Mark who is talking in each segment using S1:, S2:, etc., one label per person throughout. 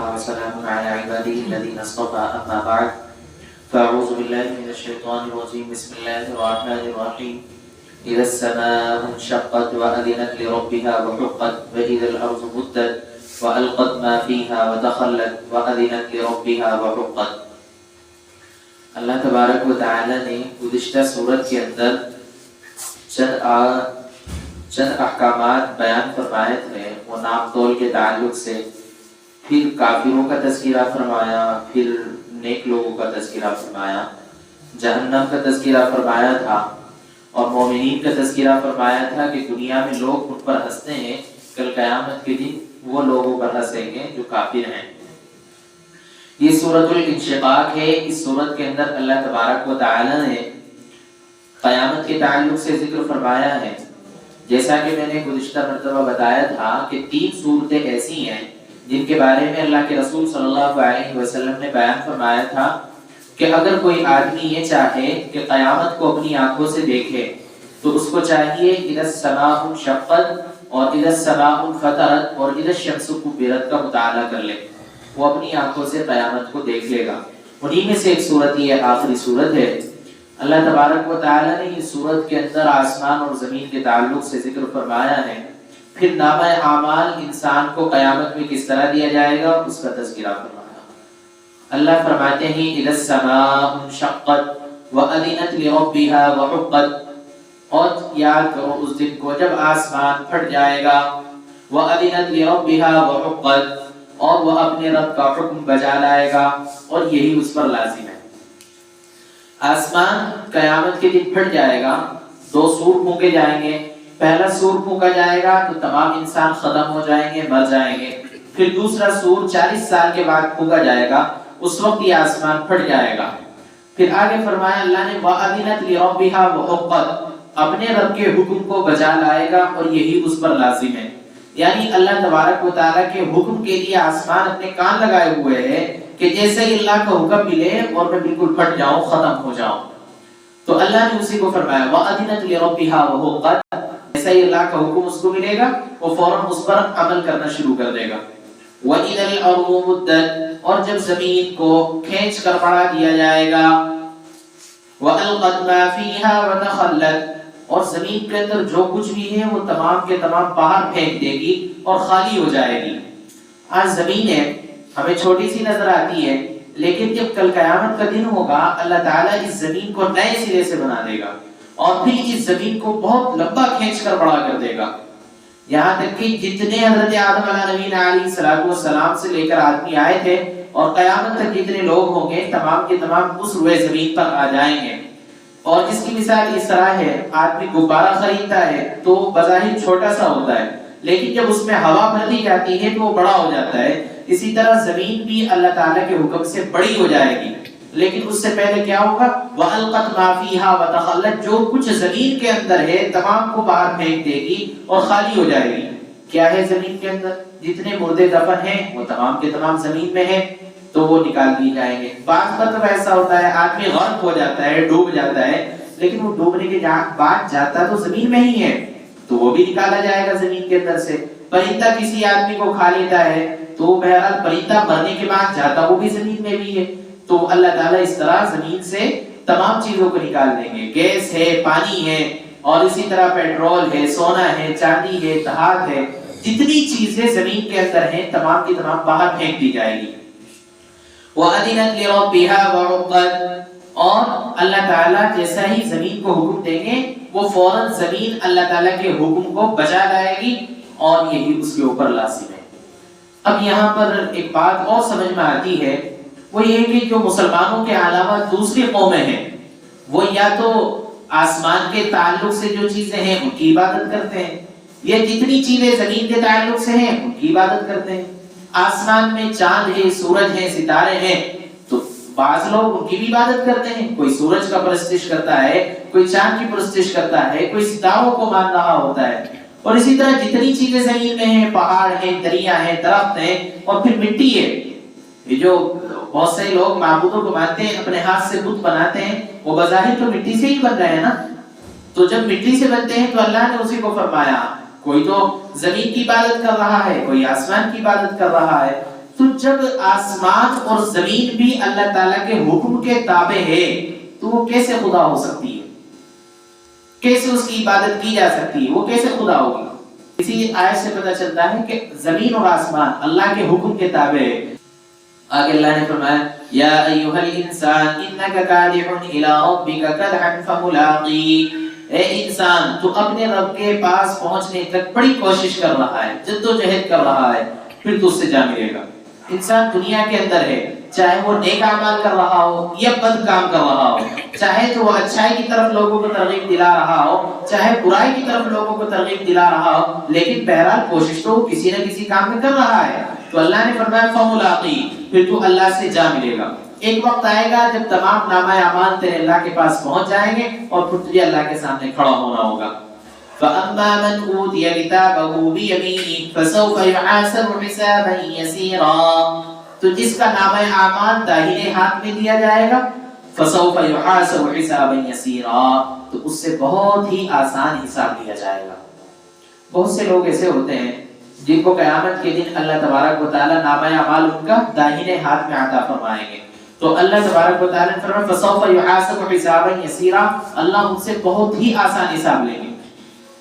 S1: وسلام على عباده الذين اصطفى أما بعد فأعوذ بالله من الشيطان الرجيم بسم الله الرحمن الرحيم إذا السماء انشقت وأذنت لربها وحقت وإذا الأرض مدت وألقت ما فيها وتخلت وأذنت لربها وحقت. اللہ تبارک و تعالی نے گزشتہ سورت کے اندر چند احکامات بیان فرمائے تھے. وہ نام تول کے تعلق سے، پھر کافروں کا تذکرہ فرمایا، پھر نیک لوگوں کا تذکرہ فرمایا، جہنم کا تذکرہ فرمایا تھا اور مومنین کا تذکرہ فرمایا تھا کہ دنیا میں لوگ ان پر ہنستے ہیں، کل قیامت کے دن وہ لوگوں پر ہنسیں گے جو کافر ہیں. یہ سورۃ الانشقاق ہے. اس سورت کے اندر اللہ تبارک و تعالی نے قیامت کے تعلق سے ذکر فرمایا ہے. جیسا کہ میں نے گزشتہ مرتبہ بتایا تھا کہ 3 صورتیں ایسی ہیں جن کے بارے میں اللہ کے رسول صلی اللہ علیہ وسلم نے بیان فرمایا تھا کہ اگر کوئی آدمی یہ چاہے کہ قیامت کو اپنی آنکھوں سے دیکھے تو اس کو چاہیے اذا السماء انشقت اور اذا السماء انفطرت اور اذا الشمس کورت کا مطالعہ کر لے. وہ اپنی آنکھوں سے قیامت کو دیکھ لے گا. انہی میں سے ایک صورت یہ آخری صورت ہے. اللہ تبارک و تعالی نے اس صورت کے اندر آسمان اور زمین کے تعلق سے ذکر فرمایا ہے. پھر نامہ اعمال انسان کو قیامت میں کس طرح دیا جائے گا اس کا تذکرہ فرمایا. اللہ فرماتے ہیں اذا السماء انشقت واذنت لربها وحقت، اور یاد کرو اس دن کو جب آسمان پھٹ جائے گا. واذنت لربها وحقت، اور وہ اپنے رب کا حکم بجا لائے گا اور یہی اس پر لازم ہے. آسمان قیامت کے دن پھٹ جائے گا. 2 سور پھونکے جائیں گے. پہلا سور پھونکا جائے گا تو تمام انسان ختم ہو جائیں گے، مر جائیں گے. پھر دوسرا سور 40 سال کے بعد پھونکا جائے گا. اس وقت یہ آسمان پھٹ جائے گا. پھر آگے فرمایا اللہ نے وَأَذِنَتْ لِرَبِّهَا وَحُقَّتْ، اپنے رب کے حکم کو بجا لائے گا اور یہی اس پر لازم ہے. یعنی اللہ تبارک و تعالیٰ کے حکم کے لیے آسمان اپنے کان لگائے ہوئے ہے کہ جیسے ہی اللہ کا حکم ملے اور میں بالکل پھٹ جاؤں، ختم ہو جاؤں. تو اللہ نے اسی کو فرمایا وَأَذِنَتْ لِرَبِّهَا وَحُقَّتْ، جیسے ہی اللہ کا حکم اس کو ملے گا وہ فوراً اس پر عمل کرنا شروع کر دے گا. وَإِذَا الْأَرْضُ مُدَّتْ، اور جب زمین کو کھینچ کر بڑھا دیا جائے گا. وَأَلْقَتْ مَا فِيهَا وَتَخَلَّتْ، اور زمین کے اندر جو کچھ بھی ہے وہ تمام کے تمام باہر پھینک دے گی اور خالی ہو جائے گی. آج زمین ہے ہمیں چھوٹی سی نظر آتی ہے، لیکن جب کل قیامت کا دن ہوگا اللہ تعالیٰ اس زمین کو نئے سرے سے بنا دے گا اور پھر اس زمین کو بہت لمبا کھینچ کر بڑا کر دے گا. یہاں تک کہ جتنے حضرت آدم علیہ السلام سے لے کر آدمی آئے تھے اور قیامت تک جتنے لوگ ہوں گے تمام کے تمام اس روئے زمین پر آ جائیں گے. اور اس کی مثال اس طرح ہے، آدمی غبارہ خریدتا ہے تو بظاہر چھوٹا سا ہوتا ہے، لیکن جب اس میں ہوا بھر دی جاتی ہے تو وہ بڑا ہو جاتا ہے. اسی طرح زمین بھی اللہ تعالیٰ کے حکم سے بڑی ہو جائے گی، لیکن اس سے پہلے کیا ہوگا؟ وَأَلْقَتْ مَا فِيهَا وَتَخَلَّتْ، جو کچھ زمین کے اندر ہے تمام کو باہر پھینک دے گی اور خالی ہو جائے گی. کیا ہے زمین کے اندر؟ جتنے مردے دفن ہیں وہ تمام کے تمام زمین میں ہیں تو وہ نکال دی جائیں گے. بعض مرتبہ ایسا ہوتا ہے آدمی غرق ہو جاتا ہے، ڈوب جاتا ہے، لیکن وہ ڈوبنے کے بعد جاتا تو زمین میں ہی ہے تو وہ بھی نکالا جائے گا زمین کے اندر سے. پرندہ کسی آدمی کو کھا لیتا ہے تو بہرحال پرندہ مرنے کے بعد جاتا وہ بھی زمین میں بھی ہے. تو اللہ تعالیٰ اس طرح زمین سے تمام چیزوں کو نکال دیں گے. گیس ہے، پانی ہے، اور اسی طرح پیٹرول ہے، سونا ہے، چاندی ہے، دھات ہے، جتنی چیزیں زمین کے اندر ہیں تمام کی تمام باہر پھینک دی جائے گی. وَأَذِنَتْ لِرَبِّهَا وَحُقَّتْ، اور اللہ تعالیٰ جیسا ہی زمین کو حکم دیں گے وہ فوراً زمین اللہ تعالیٰ کے حکم کو بجا لائے گی اور یہی اس کے اوپر لازم ہے. اب یہاں پر ایک بات اور سمجھ میں آتی ہے، وہ یہ کہ جو مسلمانوں کے علاوہ دوسری قومیں ہیں وہ یا تو آسمان کے تعلق سے جو چیزیں ہیں ان کی عبادت کرتے ہیں، یا جتنی چیزیں زمین کے تعلق سے ہیں ان کی عبادت کرتے ہیں. آسمان میں چاند ہے، سورج ہے، ستارے ہیں، تو بعض لوگ ان کی بھی عبادت کرتے ہیں. کوئی سورج کا پرستش کرتا ہے، کوئی چاند کی پرستش کرتا ہے، کوئی ستاروں کو مان رہا ہوتا ہے. اور اسی طرح جتنی چیزیں زمین میں ہیں، پہاڑ ہیں، دریا ہیں، درخت ہیں، اور پھر مٹی ہے. یہ جو بہت سے لوگ معبودوں کو مانتے ہیں، اپنے ہاتھ سے بت بناتے ہیں، وہ بظاہر تو مٹی سے ہی بن رہے ہیں نا. تو جب مٹی سے بنتے ہیں تو اللہ نے اسی کو فرمایا کوئی تو زمین کی عبادت کر رہا ہے، کوئی آسمان کی عبادت کر رہا ہے. تو تو جب آسمان اور زمین بھی اللہ تعالیٰ کے حکم کے تابع ہے تو وہ کیسے خدا ہو سکتی ہے؟ کیسے اس کی عبادت کی جا سکتی ہے؟ وہ کیسے خدا ہوگی؟ اسی آیت سے پتہ چلتا ہے کہ زمین اور آسمان اللہ کے حکم کے تابع ہے۔ آگے اللہ نے فرمایا یا ایھا الانسان انک کادح الی ربک کدحا فملاقی، اے انسان تو اپنے رب کے پاس پہنچنے تک بڑی کوشش کر رہا ہے، جدوجہد کر رہا ہے، پھر تو اس سے جا ملے گا۔ انسان دنیا کے اندر ہے، چاہے وہ نیک اعمال کر رہا ہو یا بد کام کر رہا ہو، چاہے تو وہ اچھائی کی طرف لوگوں کو ترغیب دلا رہا ہو، چاہے برائی کی طرف لوگوں کو ترغیب دلا رہا ہو، لیکن بہرحال کوشش تو کسی نہ کسی کام میں کر رہا ہے۔ تو اللہ نے فرمایا فملاقی، پھر تو اللہ سے جا ملے گا۔ ایک وقت آئے گا جب تمام نامہ اعمال تیرے اللہ کے پاس پہنچ جائیں گے اور پھر تجھے اللہ کے سامنے کھڑا ہونا ہوگا۔ فَأَمَّا مَنْ أُوتِيَ كِتَابَهُ بِيَمِينِهِ فَسَوْفَ يُحَاسَبُ حِسَابًا يَسِيرًا، تو جس کا نامہ اعمال داہنے ہاتھ میں دیا جائے گا فَسَوْفَ يُحَاسَبُ حِسَابًا يَسِيرًا، تو اس سے بہت ہی آسان حساب لیا جائے گا۔ بہت سے لوگ ایسے ہوتے ہیں جن کو قیامت کے دن اللہ تبارک و تعالی نامہ اعمال ان کا داہنے ہاتھ میں عطا فرمائیں گے، تو اللہ تبارک و تعالی نے فرمایا فَسَوْفَ يُحَاسَبُ حِسَابًا يَسِيرًا، اللہ ان سے بہت ہی آسان حساب لیں گے۔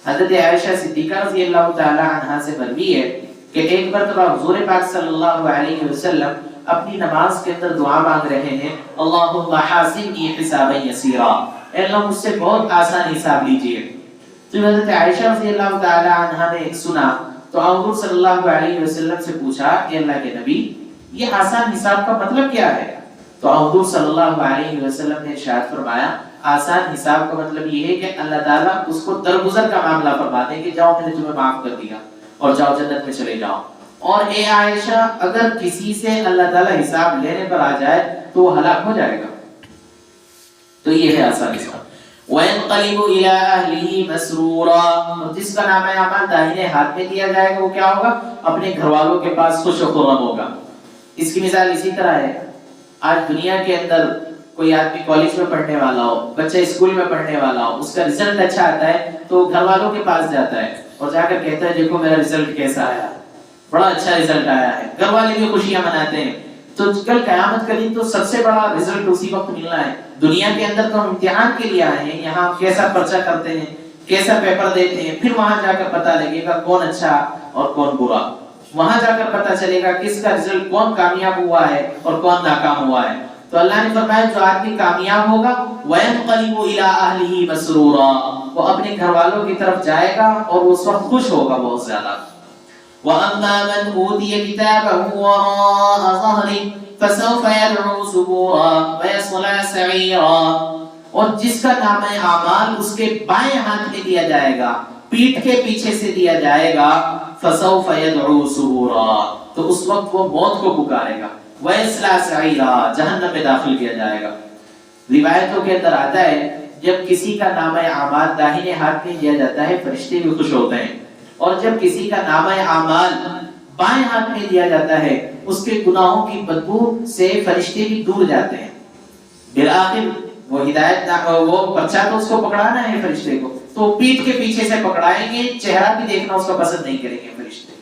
S1: حضرت عائشہ صدیقہ رضی اللہ تعالی عنہا سے مروی ہے کہ ایک مرتبہ حضور پاک صلی اللہ علیہ وسلم اپنی نماز کے اندر دعا مانگ رہے ہیں اللہم حاسبنی حسابا یسیرا، اے اللہ مجھ سے بہت آسان حساب لیجئے۔ تو حضرت عائشہ رضی اللہ تعالی عنہا نے سنا تو حضور صلی اللہ علیہ وسلم سے پوچھا کہ اللہ کے نبی یہ آسان حساب کا مطلب کیا ہے؟ تو حضور صلی اللہ علیہ وسلم نے ارشاد فرمایا آسان حساب کا مطلب یہ ہے کہ اللہ تعالیٰ اس کو درگزر کا معاملہ فرما دے کہ جاؤ میں نے تمہیں معاف کر دیا اور جاؤ جنت میں چلے جاؤ۔ اور اے عائشہ اگر کسی سے اللہ تعالیٰ حساب لینے پر آ جائے تو وہ ہلاک ہو جائے گا۔ تو یہ ہے آسان حساب۔ وَيَنْقَلِبُ إِلَىٰ أَهْلِهِ مَسْرُورًا، اور جس کا نامہ اعمال داہنے ہاتھ میں دیا جائے گا وہ کیا ہوگا؟ اپنے گھر والوں کے پاس خوش و خرم ہوگا۔ اس کی مثال اسی طرح ہے، آج دنیا کے اندر کوئی آدمی کالج میں پڑھنے والا ہو، بچہ اسکول میں پڑھنے والا ہو، اس کا رزلٹ اچھا آتا ہے تو گھر والوں کے پاس جاتا ہے اور جا کر کہتا ہے دیکھو میرا رزلٹ کیسا آیا، بڑا اچھا رزلٹ آیا ہے، گھر والے بھی خوشیاں مناتے ہیں۔ تو کل قیامت کا دن تو سب سے بڑا رزلٹ اسی وقت ملنا ہے۔ دنیا کے اندر تو ہم امتحان کے لیے آئے ہیں، یہاں کیسا پرچہ کرتے ہیں، کیسا پیپر دیتے ہیں، پھر وہاں جا کر پتہ لگے گا کون اچھا اور کون برا، وہاں جا کر پتہ چلے گا کس کا رزلٹ کون کامیاب ہوا ہے اور کون ناکام ہوا ہے۔ تو اللہ نے فرمایا جو آدمی کامیاب ہوگا وَيَنْقَلِبُ إِلَىٰ أَهْلِهِ مَسْرُورًا، وہ اپنے گھر والوں کی طرف جائے گا اور اس وقت خوش ہوگا بہت زیادہ۔ وَأَمَّا مَنْ أُوتِيَ كِتَابَهُ وَرَاءَ ظَهْرِهِ فَسَوْفَ يَدْعُو ثُبُورًا وَيَصْلَىٰ سَعِيرًا، اور جس کا نامہ اعمال اس کے بائیں ہاتھ میں دیا جائے گا، پیٹھ کے پیچھے سے دیا جائے گا، فَسَوْفَ يَدْعُو ثُبُورًا، تو اس وقت وہ موت کو پکارے گا، وَيَصْلَىٰ سَعِيرًا، جہنم میں داخل کیا جائے گا۔ روایتوں کے اندر آتا ہے جب کسی کا نامہ اعمال داہنے ہاتھ میں دیا جاتا ہے فرشتے بھی خوش ہوتے ہیں، اور جب کسی کا نامہ اعمال بائیں ہاتھ میں دیا جاتا ہے اس کے گناہوں کی بدبو سے فرشتے بھی دور جاتے ہیں۔ بالآخر وہ ہدایت وہ پرچہ تو اس کو پکڑانا ہے فرشتے کو، تو پیٹھ کے پیچھے سے پکڑائیں گے، چہرہ بھی دیکھنا اس کو پسند نہیں کریں گے فرشتے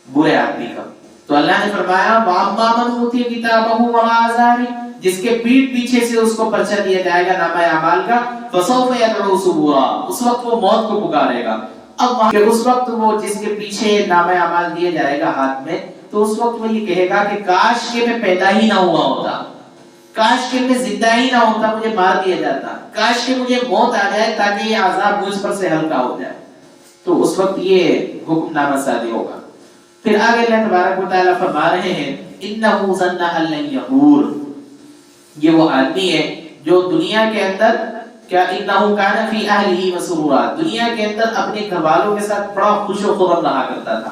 S1: برے آدمی کا۔ تو اللہ نے فرمایا وَأَمَّا مَنْ أُوتِيَ كِتَابَهُ وَرَاءَ ظَهْرِهِ، جس کے پیٹھ پیچھے سے اس کو پرچہ دیا جائے گا نامہ اعمال کا، فَسَوْفَ يَدْعُو ثُبُورًا، اس وقت وہ موت کو پکارے گا۔ اب کہ اس وقت وہ جس کے پیچھے نامہ اعمال دیا جائے گا ہاتھ میں، تو اس وقت وہ یہ کہے گا کہ کاش کہ میں پیدا ہی نہ ہوا ہوتا، کاش کہ میں زندہ ہی نہ ہوتا، مجھے مار دیا جاتا، کاش کہ مجھے موت آ جائے تاکہ یہ عذاب مجھ پر سے ہلکا ہو جائے۔ تو اس وقت یہ حکم نامہ صادر ہوگا۔ پھر آگے اللہ تبارک و تعالیٰ فرما رہے ہیں انہ ظن ان لن یحور، یہ وہ آدمی ہے جو دنیا کے اندر کیا انہ کان فی اہلہ مسرورا، دنیا کے اندر اپنے گھر والوں کے ساتھ بڑا خوش و خرم رہا کرتا تھا،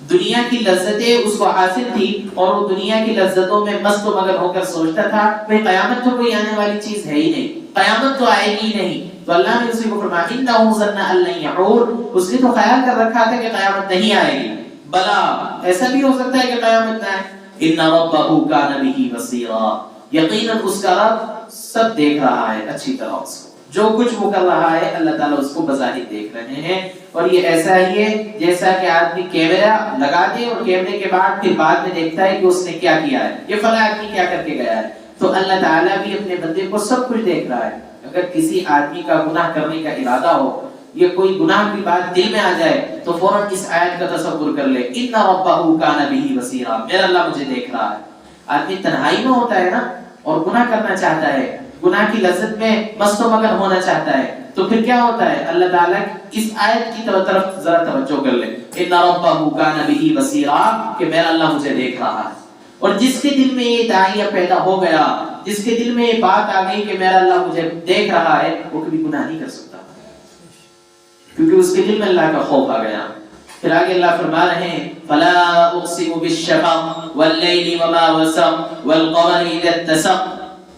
S1: دنیا کی لذتیں اس کو حاصل تھی اور وہ دنیا کی لذتوں میں مست و مگن ہو کر سوچتا تھا کہ قیامت تو کوئی آنے والی چیز ہے ہی نہیں، قیامت تو آئے گی نہیں۔ تو اللہ نے اسی کو فرمایا انہ ظن ان لن یحور، اس نے تو خیال کر رکھا تھا کہ قیامت نہیں آئے گی، بلا ایسا بھی ہو سکتا ہے کہ قیامت نہ آئے۔ ان ربہ کان بہ بصیرا، یقیناً اس کا رب سب دیکھ رہا ہے اچھی طرح، اس کو جو کچھ وہ کر رہا ہے اللہ تعالیٰ اس کو بظاہر دیکھ رہے ہیں. اور یہ ایسا ہی ہے جیسا کہ آدمی کیمرہ لگا دے اور کیمرے کے بعد پھر بعد میں دیکھتا ہے کہ اس نے کیا کیا ہے, یہ فلاں آدمی کیا کر کے گیا ہے. تو اللہ تعالیٰ بھی اپنے بندے کو سب کچھ دیکھ رہا ہے. اگر کسی آدمی کا گناہ کرنے کا ارادہ ہو یا کوئی گناہ کی بات دل میں آ جائے تو فوراً اس آیت کا تصور کر لے, ان ربہ کان بہ بصیرا, میرا اللہ مجھے دیکھ رہا ہے. آدمی تنہائی میں ہوتا ہے نا اور گناہ کرنا چاہتا ہے, گناہ کی لذت میں مست و مگن ہونا چاہتا ہے, تو پھر کیا ہوتا ہے, اللہ تعالیٰ اس آیت کی طرف ذرا توجہ کر لے, ان ربہ کان بہ بصیرا, کہ میرا اللہ مجھے دیکھ رہا ہے. اور جس کے دل میں یہ داعیہ پیدا ہو گیا, جس کے دل میں یہ بات آ گئی کہ میرا اللہ مجھے دیکھ رہا ہے, وہ کبھی گناہ نہیں کر سکتا, کیونکہ اس کے دل میں اللہ کا خوف آ گیا. پھر آگے اللہ فرما رہے ہیں فلا اقسم بالشفق واللیل وما وسق والقمر اذا اتسق.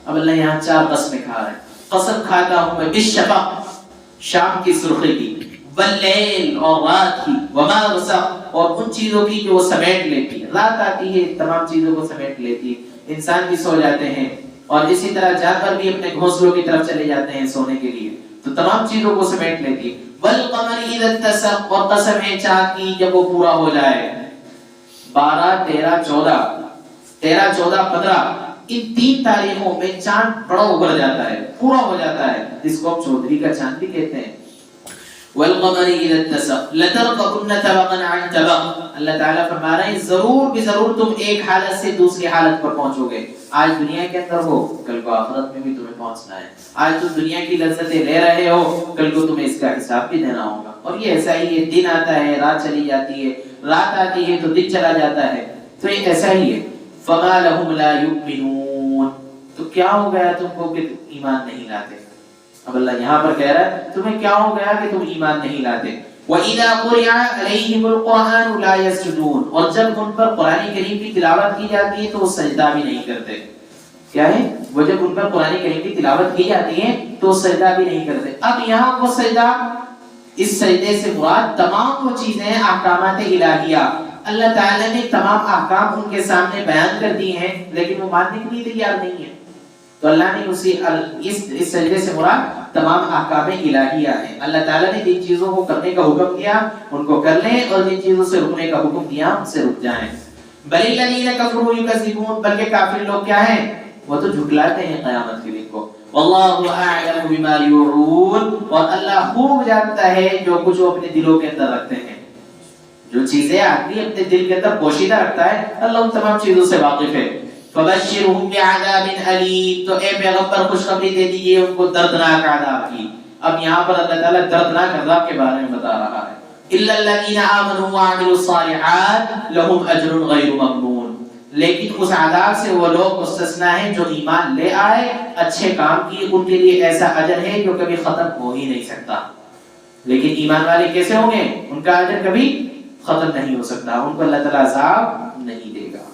S1: اب اللہ یہاں 4 قسمیں کھا رہے ہیں. قسم کھاتا ہوں میں بالشفق, شام کی سرخی کی, واللیل اور رات کی, وما وسق اور ان چیزوں کی جو وہ سمیٹ لیتی ہے. رات آتی ہے تمام چیزوں کو سمیٹ لیتی ہے, انسان بھی سو جاتے ہیں اور اسی طرح جانور بھی اپنے گھونسلوں کی طرف چلے جاتے ہیں سونے کے لیے, تو تمام چیزوں کو سمیٹ لیتی ہے. والقمر اذا اتسق, اور قسم ہے چاند کی جب وہ پورا ہو جائے. 12 13 14 15 ان 3 تاریخوں میں چاند بڑا ابھر جاتا ہے, پورا ہو جاتا ہے, جس کو ہم چودھری کا چاند بھی کہتے ہیں. والقمر اذا اتسق لتركبن طبقا عن طبق. اللہ تعالیٰ فرما رہے ہیں ضرور بھی ضرور تم ایک حالت سے دوسری حالت پر پہنچو گے. آج دنیا کے اندر ہو, کل کو آخرت میں بھی تمہیں پہنچنا ہے. آج تم دنیا کی لذتیں لے رہے ہو, کل کو تمہیں اس کا حساب بھی دینا ہوگا. اور یہ ایسا ہی ہے, دن آتا ہے رات چلی جاتی ہے, رات آتی ہے تو دن چلا جاتا ہے, تو یہ ایسا ہی ہے. فما لهم لا يؤمنون, تو کیا ہو گیا تم کو کہ ایمان نہیں لاتے. اب اللہ یہاں پر کہہ رہا ہے تمہیں کیا ہو گیا کہ تم ایمان نہیں لاتے. وَإِذَا قُرِئَ عَلَيْهِمُ الْقُرْآنُ لَا يَسْجُدُونَ, اور جب ان پر قرآن کریم کی تلاوت کی جاتی ہے تو وہ سجدہ بھی نہیں کرتے. کیا ہے وہ, جب ان پر قرآن کریم کی تلاوت کی جاتی ہے تو وہ سجدہ بھی نہیں کرتے. اب یہاں وہ سجدہ, اس سجدے سے مراد تمام وہ چیزیں احکامات الہیہ, اللہ تعالیٰ نے تمام احکام ان کے سامنے بیان کر دی ہیں لیکن وہ ماننے کے لیے تیار نہیں ہے. تو اللہ نے اس سجدے سے مراد تمام احکام الہیہ ہیں. اللہ تعالیٰ نے جن چیزوں کو کرنے کا حکم دیا ان کو کر لیں, اور جن چیزوں سے رکنے کا حکم دیا ان سے رک جائیں. بل الذین کفروا یکذبون, بلکہ کافر لوگ کیا ہیں, وہ تو جھٹلاتے ہیں قیامت کے دن کو. واللہ اعلم بما یوعون, اور اللہ خوب جانتا ہے جو کچھ وہ اپنے دلوں کے اندر رکھتے ہیں. جو چیزیں آدمی اپنے دل کے اندر پوشیدہ رکھتا ہے اللہ ان تمام چیزوں سے واقف ہے. فبشرهم بعذاب الیم, تو اے پیغمبر خوشخبری دے دیجئے ان کو دردناک عذاب کی. اب یہاں پر اللہ تعالیٰ دردناک عذاب کے بارے میں بتا رہا ہے. الا الذین آمنوا وعملوا الصالحات لهم اجر غیر ممنون, لیکن اس عذاب سے وہ لوگ مستثنا ہیں جو ایمان لے آئے, اچھے کام کیے, ان کے لیے ایسا اجر ہے جو کبھی ختم ہو ہی نہیں سکتا. لیکن ایمان والے کیسے ہوں گے, ان کا اجر کبھی ختم نہیں ہو سکتا, ان کو اللہ تعالیٰ عذاب نہیں دے گا.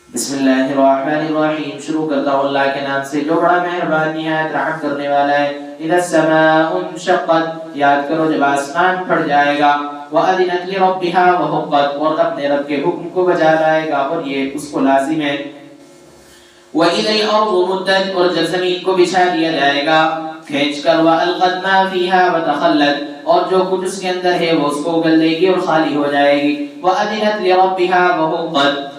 S1: بسم اللہ الرحمن الرحیم, شروع کرتا ہوں اللہ کے نام سے جو بڑا مہربان نہایت رحم کرنے والا ہے. اذا السماء انشقت, یاد کرو جب آسمان پھٹ جائے گا. وَأَذِنَتْ لِرَبِّهَا وَحُقَّتْ, اور اپنے رب کے حکم کو بجا لائے گا, اور یہ اس کو لازم ہے. وَإِذَا الْأَرْضُ مُدَّتْ, اور جب زمین کو بچھا دیا جائے گا کھینچ کر. وَأَلْقَتْ مَا فِيهَا وَتَخَلَّتْ, اور جو کچھ اس کے اندر ہے وہ اس کو اگل دے گی اور خالی ہو جائے گی. وَأَذِنَتْ لِرَبِّهَا وَحُقَّتْ,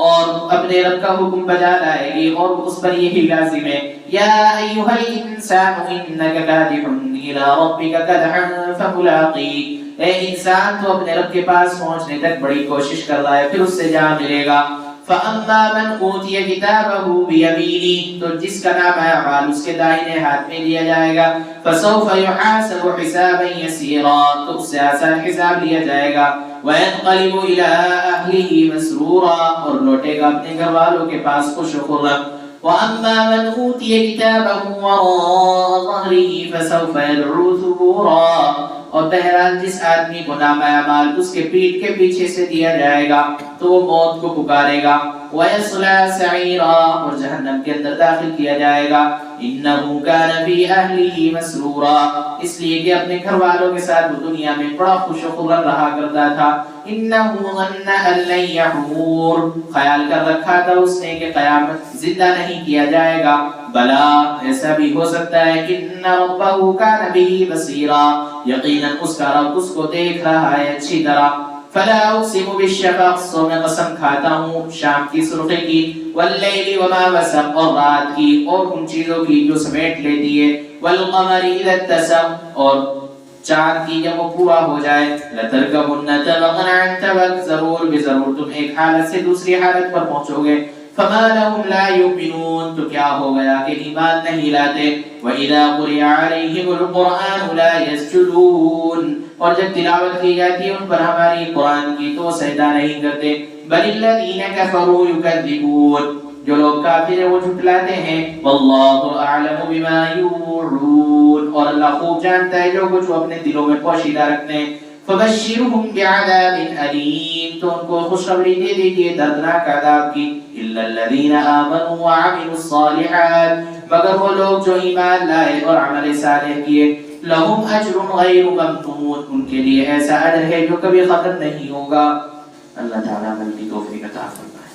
S1: اور اپنے رب کا حکم بجا لائے گی, اور اس پر یہی لازم ہے. یا ایھا الانسان انک کادح الی ربک کدحا فملاقیہ, اے انسان تو اپنے رب کے پاس پہنچنے تک بڑی کوشش کر رہا ہے, پھر اس سے جا ملے گا. فاما من اوتی کتابہ بیمینہ, تو جس کا نام اعمال اس کے دائیں ہاتھ میں دیا جائے گا. فسوف یحاسب حسابا یسیرا, تو اس سے آسان حساب لیا جائے گا. وَيَنْقَلِبُ إِلَىٰ أَهْلِهِ مَسْرُورًا, اور لوٹے گا اپنے گھر والوں کے پاس خوش و خرم. وَأَمَّا مَنْ أُوتِيَ كِتَابَهُ وَرَاءَ ظَهْرِهِ فَسَوْفَ يَدْعُو ثُبُورًا, اور بہرحال جس آدمی کو نام اعمال اس کے پیٹھ کے پیچھے سے دیا جائے گا تو وہ موت کو پکارے گا. وَيَصْلَىٰ سَعِيرًا, اور جہنم کے اندر داخل کیا جائے گا. إِنَّهُ كَانَ فِي أَهْلِهِ مَسْرُورًا, اس لیے کہ اپنے گھر والوں کے ساتھ وہ دنیا میں بڑا خوش و خرم رہا کرتا تھا. إِنَّهُ ظَنَّ أَن لَّن يَحُورَ, خیال کر رکھا تھا اس نے کہ قیامت زندہ نہیں کیا جائے گا. بلا ایسا بھی ہو سکتا ہے کہ ان ربہ کان بہ بصیرا، یقیناً اس کا رب اس کو دیکھ رہا ہے اچھی طرح. فلا اقسم بالشفق، سو میں قسم کھاتا ہوں شام کی سرخی کی، واللیل وما وسق، اور رات کی اور ان چیزوں کی جو سمیٹ لیتی ہے، والقمر اذا اتسق، اور چاند کی جب وہ پورا ہو جائے، لترکبن طبقا عن طبق، ضرور بے ضرور تم ایک حالت سے دوسری حالت پر پہنچو گے. فما لهم لا يؤمنون، تو کیا ہو گیا کہ ایمان نہیں لاتے. وَإِذَا قُرِئَ عَلَيْهِمُ الْقُرْآنُ لَا يَسْجُدُونَ، اور جب تلاوت کی جاتی ہے ان پر ہماری قرآن کی تو وہ سجدہ نہیں کرتے. بَلِ الَّذِينَ كَفَرُوا يُكَذِّبُونَ، جو لوگ کافر ہیں وہ جھٹلاتے ہیں. وَاللَّهُ أَعْلَمُ بِمَا يُوعُونَ، اور اللہ خوب جانتا ہے جو کچھ وہ اپنے دلوں میں پوشیدہ رکھتے ہیں. فَبَشِّرْهُم بِعَذَابٍ أَلِيمٍ، تو ان کو خوشخبری دے دیجئے دردناک عذاب کی. إِلَّا الَّذِينَ آمَنُوا وَعَمِلُوا الصَّالِحَاتِ، مگر وہ لوگ جو ایمان لائے اور عمل صالح کیے. لَهُمْ أَجْرٌ غَيْرُ مَمْنُونٍ، ان کے لیے ایسا اجر ہے جو کبھی ختم نہیں ہوگا. اللہ تعالیٰ عمل کی توفیق عطا فرمائے.